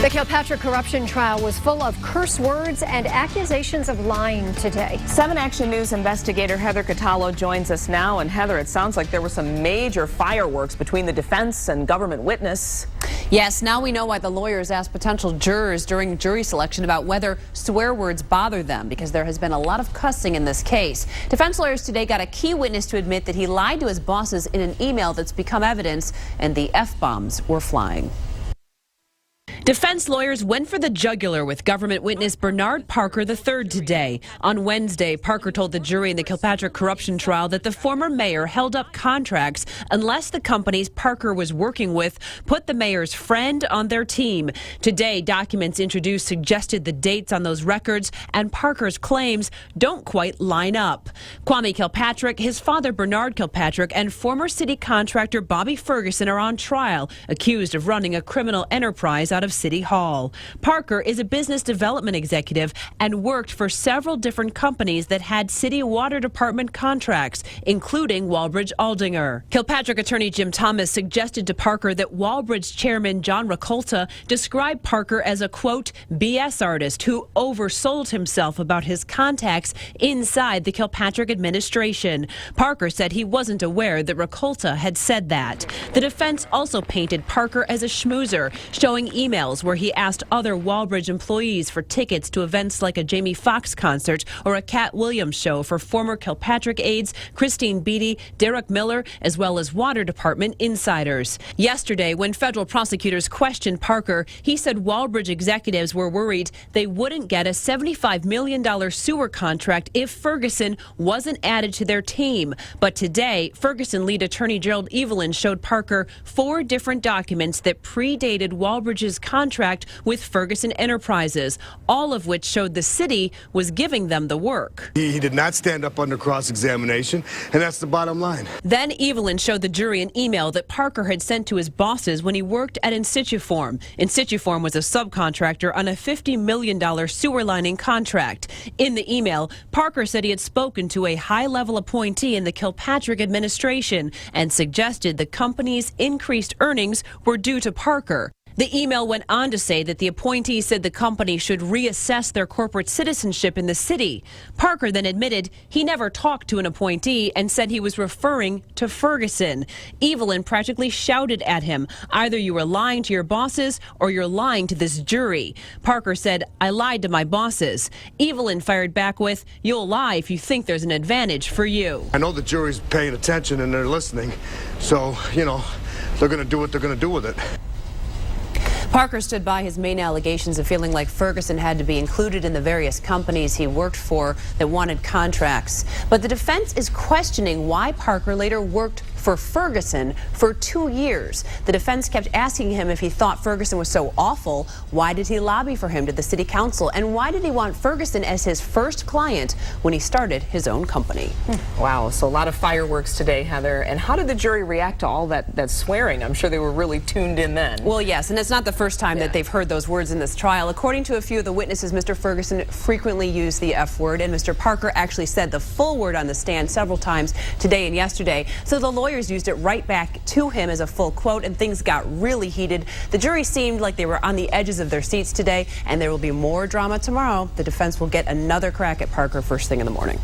The Kilpatrick corruption trial was full of curse words and accusations of lying today. 7 Action News investigator Heather Catallo joins us now. And Heather, it sounds like there were some major fireworks between the defense and government witness. Yes, now we know why the lawyers asked potential jurors during jury selection about whether swear words bother them, because there has been a lot of cussing in this case. Defense lawyers today got a key witness to admit that he lied to his bosses in an email that's become evidence, and the F-bombs were flying. Defense lawyers went for the jugular with government witness Bernard Parker III today. On Wednesday, Parker told the jury in the Kilpatrick corruption trial that the former mayor held up contracts unless the companies Parker was working with put the mayor's friend on their team. Today, documents introduced suggested the dates on those records and Parker's claims don't quite line up. Kwame Kilpatrick, his father Bernard Kilpatrick, and former city contractor Bobby Ferguson are on trial, accused of running a criminal enterprise out of City Hall. Parker is a business development executive and worked for several different companies that had city water department contracts, including Walbridge Aldinger. Kilpatrick attorney Jim Thomas suggested to Parker that Walbridge chairman John Racolta described Parker as a, quote, BS artist who oversold himself about his contacts inside the Kilpatrick administration. Parker said he wasn't aware that Racolta had said that. The defense also painted Parker as a schmoozer, showing emails where he asked other Walbridge employees for tickets to events like a Jamie Foxx concert or a Cat Williams show for former Kilpatrick aides Christine Beatty, Derek Miller, as well as water department insiders. Yesterday, when federal prosecutors questioned Parker, he said Walbridge executives were worried they wouldn't get a $75 million sewer contract if Ferguson wasn't added to their team. But today, Ferguson lead attorney Gerald Evelyn showed Parker 4 different documents that predated Walbridge's contract with Ferguson Enterprises, all of which showed the city was giving them the work. He did not stand up under cross-examination, and that's the bottom line. Then Evelyn showed the jury an email that Parker had sent to his bosses when he worked at Insituform. Insituform was a subcontractor on a $50 million sewer lining contract. In the email, Parker said he had spoken to a high-level appointee in the Kilpatrick administration and suggested the company's increased earnings were due to Parker. The email went on to say that the appointee said the company should reassess their corporate citizenship in the city. Parker then admitted he never talked to an appointee and said he was referring to Ferguson. Evelyn practically shouted at him, either you were lying to your bosses or you're lying to this jury. Parker said, I lied to my bosses. Evelyn fired back with, you'll lie if you think there's an advantage for you. I know the jury's paying attention and they're listening, so, you know, they're going to do what they're going to do with it. Parker stood by his main allegations of feeling like Ferguson had to be included in the various companies he worked for that wanted contracts. But the defense is questioning why Parker later worked for Ferguson for 2 years. The defense kept asking him if he thought Ferguson was so awful, why did he lobby for him to the city council? And why did he want Ferguson as his first client when he started his own company? Wow, so a lot of fireworks today, Heather. And how did the jury react to all that swearing? I'm sure they were really tuned in then. Well, yes, and it's not the first time that they've heard those words in this trial. According to a few of the witnesses, Mr. Ferguson frequently used the F word, and Mr. Parker actually said the full word on the stand several times today and yesterday. So the lawyers used it right back to him as a full quote, and things got really heated. The jury seemed like they were on the edges of their seats today, and there will be more drama tomorrow. The defense will get another crack at Parker first thing in the morning.